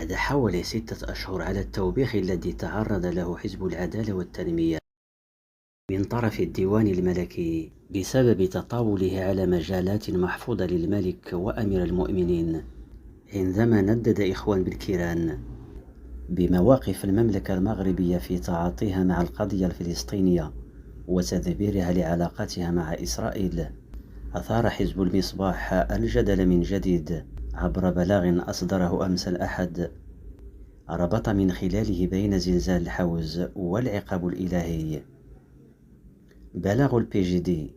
بعد حوالي 6 أشهر على التوبيخ الذي تعرض له حزب العدالة والتنمية من طرف الديوان الملكي بسبب تطاوله على مجالات محفوظة للملك وأمير المؤمنين، عندما ندد إخوان بالكيران بمواقف المملكة المغربية في تعاطيها مع القضية الفلسطينية وتدبيرها لعلاقاتها مع إسرائيل، أثار حزب المصباح الجدل من جديد عبر بلاغ أصدره أمس الأحد ربط من خلاله بين زلزال الحوز والعقاب الإلهي. بلاغ البي جي دي،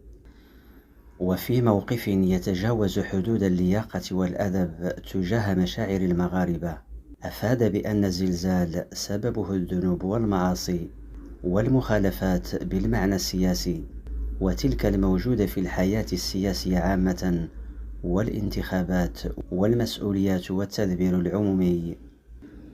وفي موقف يتجاوز حدود اللياقة والأدب تجاه مشاعر المغاربة، أفاد بأن الزلزال سببه الذنوب والمعاصي والمخالفات بالمعنى السياسي، وتلك الموجودة في الحياة السياسية عامة والانتخابات والمسؤوليات والتدبير العمومي.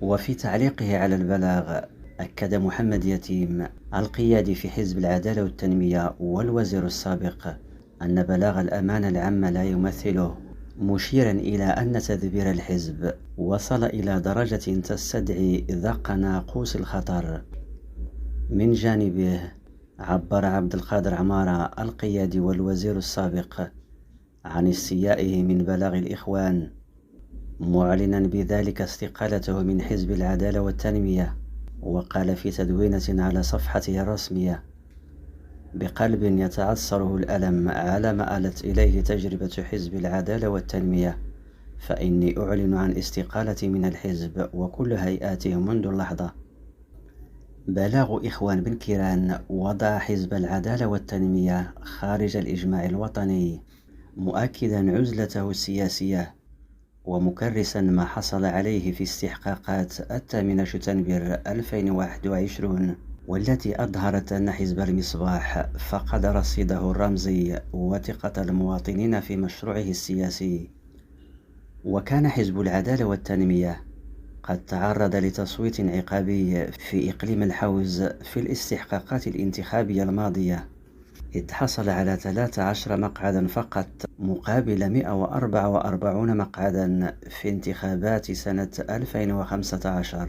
وفي تعليقه على البلاغ، أكد محمد يتيم القيادي في حزب العدالة والتنمية والوزير السابق أن بلاغ الأمانة العامة لا يمثله، مشيرا إلى أن تدبير الحزب وصل إلى درجة تستدعي دق ناقوس الخطر. من جانبه، عبر عبد القادر عمارة القيادي والوزير السابق عن استيائه من بلاغ الإخوان، معلنا بذلك استقالته من حزب العدالة والتنمية، وقال في تدوينة على صفحته الرسمية: بقلب يتعثره الألم على ما آلت إليه تجربة حزب العدالة والتنمية، فإني أعلن عن استقالتي من الحزب وكل هيئاته منذ اللحظة. بلاغ إخوان بن كيران وضع حزب العدالة والتنمية خارج الإجماع الوطني، مؤكدا عزلته السياسية ومكرسا ما حصل عليه في استحقاقات 8 شتنبر 2021، والتي أظهرت أن حزب المصباح فقد رصيده الرمزي وثقة المواطنين في مشروعه السياسي. وكان حزب العدالة والتنمية قد تعرض لتصويت عقابي في إقليم الحوز في الاستحقاقات الانتخابية الماضية، إذ حصل على 13 مقعدا فقط مقابل 144 مقعدا في انتخابات سنة 2015.